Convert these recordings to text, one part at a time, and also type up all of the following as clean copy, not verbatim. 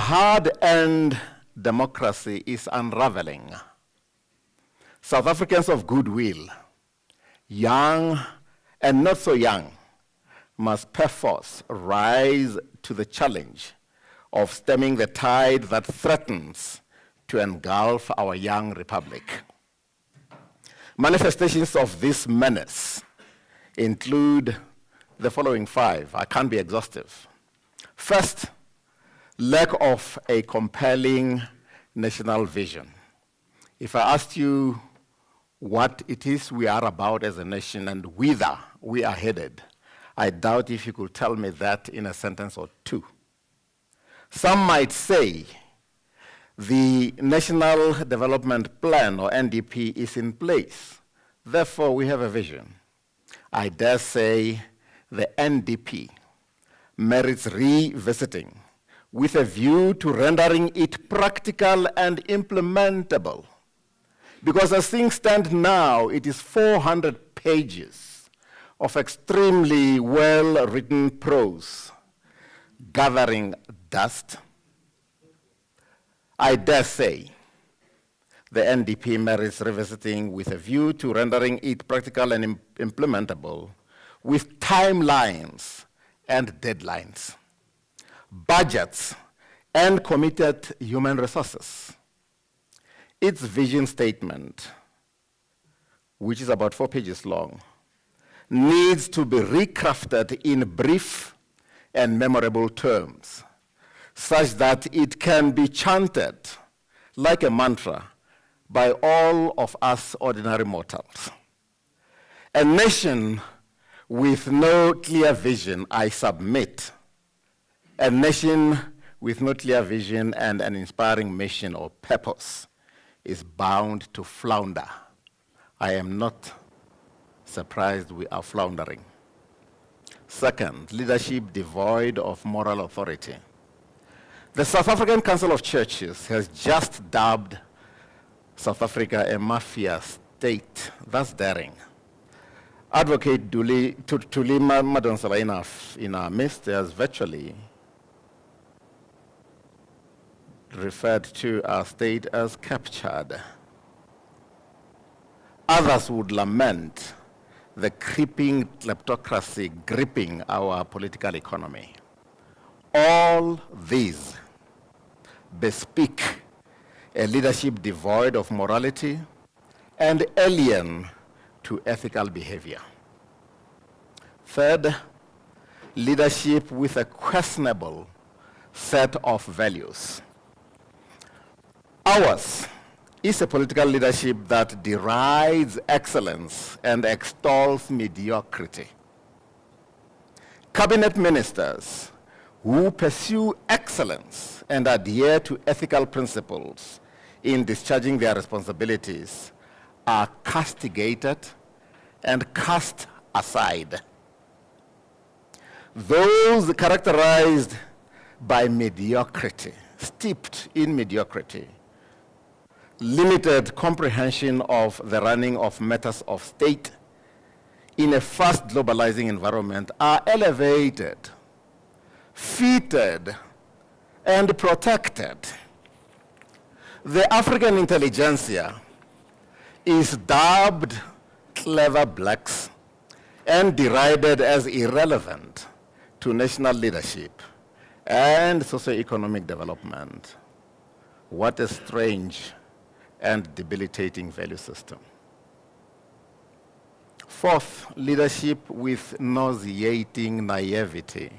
hard-earned democracy is unraveling. South Africans of goodwill, young and not so young, must perforce rise to the challenge of stemming the tide that threatens to engulf our young republic. Manifestations of this menace include the following 5. I can't be exhaustive. First, lack of a compelling national vision. If I asked you what it is we are about as a nation and whither we are headed, I doubt if you could tell me that in a sentence or 2. Some might say the National Development Plan, or NDP, is in place. Therefore, we have a vision. I dare say the NDP merits revisiting with a view to rendering it practical and implementable. Because as things stand now, it is 400 pages of extremely well-written prose gathering dust. I dare say the NDP merits revisiting with a view to rendering it practical and implementable with timelines and deadlines, budgets, and committed human resources. Its vision statement, which is about 4 pages long, needs to be recrafted in brief and memorable terms, such that it can be chanted like a mantra by all of us ordinary mortals. A nation with no clear vision, I submit, a nation with no clear vision and an inspiring mission or purpose is bound to flounder. I am not surprised we are floundering. Second, leadership devoid of moral authority. The South African Council of Churches has just dubbed South Africa a mafia state. That's daring. Advocate Tulima Madonsela in our midst has virtually referred to our state as captured. Others would lament the creeping kleptocracy gripping our political economy. All these bespeak a leadership devoid of morality and alien to ethical behavior. Third, leadership with a questionable set of values. Ours is a political leadership that derides excellence and extols mediocrity. Cabinet ministers who pursue excellence and adhere to ethical principles in discharging their responsibilities are castigated and cast aside. Those characterized by mediocrity, steeped in mediocrity, limited comprehension of the running of matters of state in a fast globalizing environment are elevated, feted, and protected. The African intelligentsia is dubbed clever blacks and derided as irrelevant to national leadership and socioeconomic development. What a strange and debilitating value system. Fourth, leadership with nauseating naivety.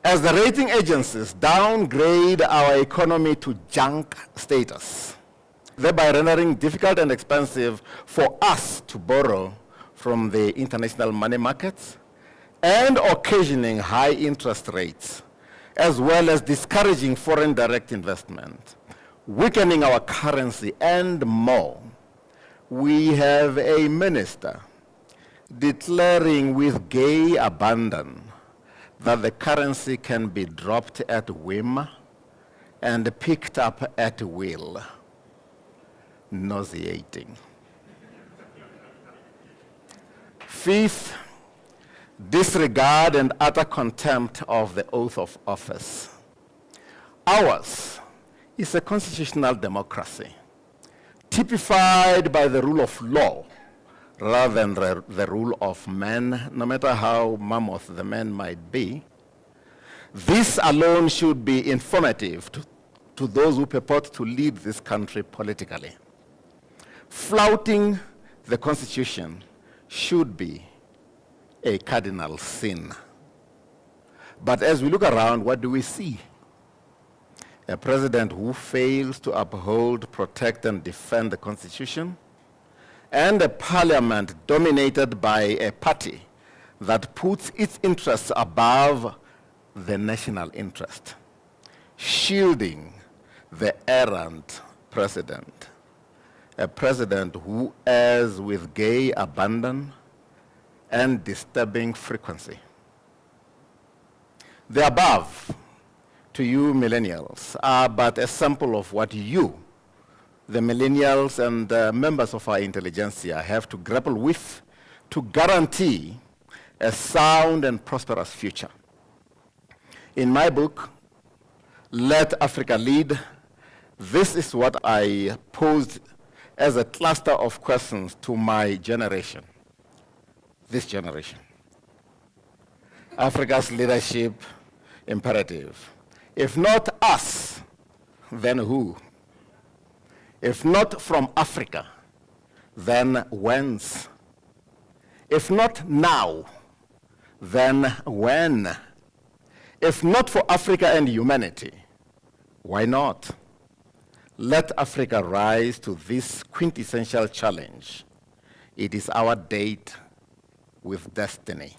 As the rating agencies downgrade our economy to junk status, thereby rendering difficult and expensive for us to borrow from the international money markets and occasioning high interest rates, as well as discouraging foreign direct investment, weakening our currency, and more, we have a minister declaring with gay abandon that the currency can be dropped at whim and picked up at will. Nauseating. Fifth, disregard and utter contempt of the oath of office. Ours is a constitutional democracy, typified by the rule of law rather than the rule of man, no matter how mammoth the man might be. This alone should be informative to those who purport to lead this country politically. Flouting the Constitution should be a cardinal sin. But as we look around, what do we see? A president who fails to uphold, protect, and defend the Constitution, and a parliament dominated by a party that puts its interests above the national interest, shielding the errant president, a president who errs with gay abandon and disturbing frequency. The above, to you millennials, are but a sample of what you, the millennials and members of our intelligentsia, have to grapple with to guarantee a sound and prosperous future. In my book, Let Africa Lead, this is what I posed as a cluster of questions to my generation, this generation. Africa's leadership imperative. If not us, then who? If not from Africa, then whence? If not now, then when? If not for Africa and humanity, why not? Let Africa rise to this quintessential challenge. It is our date with destiny.